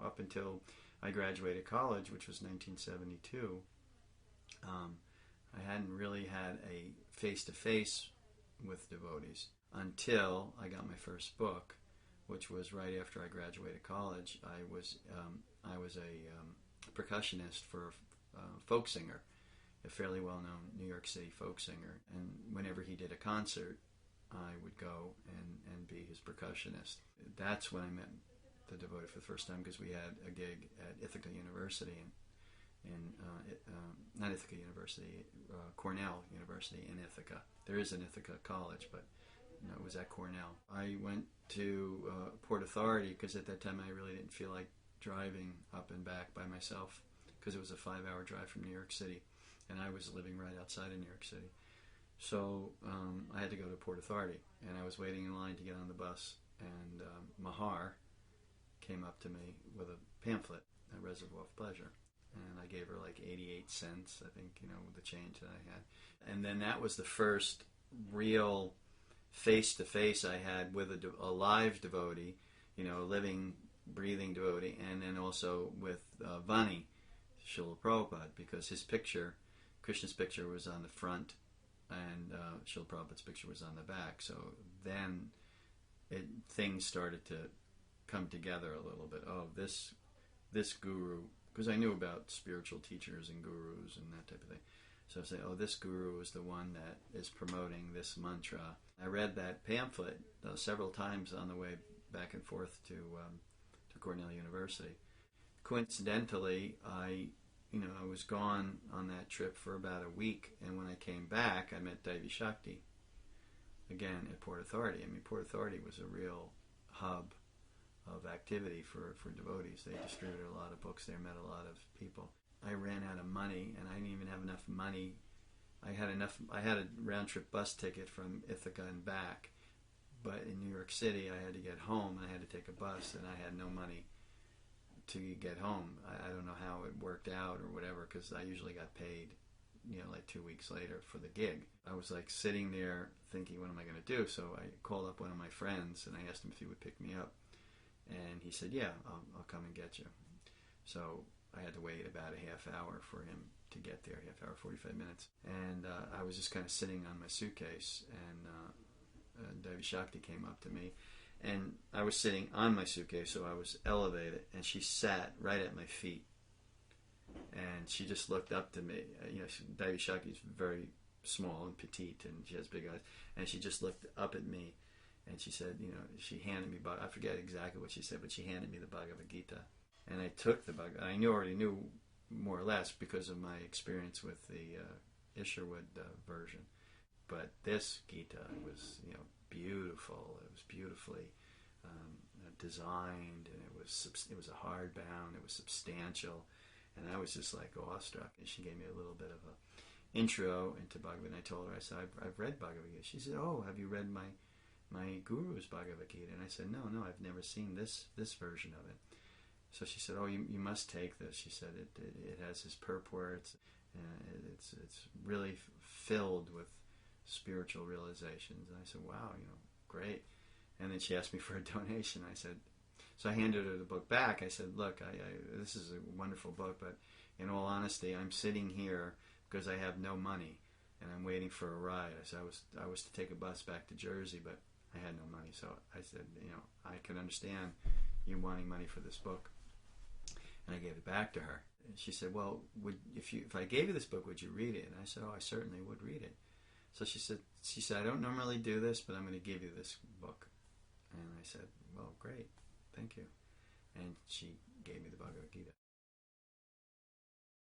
Up until I graduated college, which was 1972, I hadn't really had a face-to-face with devotees until I got my first book, which was right after I graduated college. I was a percussionist for a folk singer, a fairly well-known New York City folk singer, and whenever he did a concert, I would go and be his percussionist. That's when I met the devotee for the first time, because we had a gig at Ithaca University, not Ithaca University, Cornell University in Ithaca. There is an Ithaca college, but no, it was at Cornell. I went to Port Authority because at that time I really didn't feel like driving up and back by myself, because it was a 5-hour drive from New York City, and I was living right outside of New York City. So I had to go to Port Authority, and I was waiting in line to get on the bus, and Mahar came up to me with a pamphlet, A Reservoir of Pleasure, and I gave her like 88 cents, I think, with the change that I had. And then that was the first real face-to-face I had with a live devotee, living, breathing devotee, and then also with Vani, Srila Prabhupada, because his picture, Krishna's picture, was on the front, and Srila Prabhupada's picture was on the back. So then things started to come together a little bit. Oh, this guru, because I knew about spiritual teachers and gurus and that type of thing. So I say, oh, this guru is the one that is promoting this mantra. I read that pamphlet several times on the way back and forth to Cornell University. Coincidentally, I was gone on that trip for about a week, and when I came back, I met Devi Shakti again at Port Authority. I mean, Port Authority was a real hub of activity for devotees. They distributed a lot of books there, met a lot of people. I ran out of money, and I didn't even have enough money. I had a round-trip bus ticket from Ithaca and back, but in New York City, I had to get home, and I had to take a bus, and I had no money to get home. I don't know how it worked out or whatever, because I usually got paid, like 2 weeks later for the gig. I was like sitting there thinking, what am I going to do? So I called up one of my friends, and I asked him if he would pick me up. And he said, yeah, I'll come and get you. So I had to wait about a half hour for him to get there, half hour, 45 minutes. And I was just kind of sitting on my suitcase, and Devi Shakti came up to me. And I was sitting on my suitcase, so I was elevated, and she sat right at my feet. And she just looked up to me. Devi Shakti is very small and petite, and she has big eyes. And she just looked up at me, and she said, she handed me, I forget exactly what she said, but she handed me the Bhagavad Gita. And I took the Bhagavad Gita. I already knew more or less because of my experience with the Isherwood version. But this Gita was, beautiful. It was beautifully designed, and it was a hardbound. It was substantial, and I was just like awestruck. And she gave me a little bit of a intro into Bhagavad. And I told her, I said, I've read Bhagavad Gita. She said, oh, have you read my guru's Bhagavad Gita? And I said, no, I've never seen this version of it. So she said, oh, you must take this. She said it has his purports. It's really filled with spiritual realizations. And I said, wow, great. And then she asked me for a donation. I said, so I handed her the book back. I said, look, this is a wonderful book, but in all honesty, I'm sitting here because I have no money, and I'm waiting for a ride. I said I was to take a bus back to Jersey, but I had no money. So I said, I can understand you wanting money for this book. And I gave it back to her. And she said, well, if I gave you this book, would you read it? And I said, oh, I certainly would read it. So she said, I don't normally do this, but I'm going to give you this book. And I said, well, great, thank you. And she gave me the Bhagavad Gita.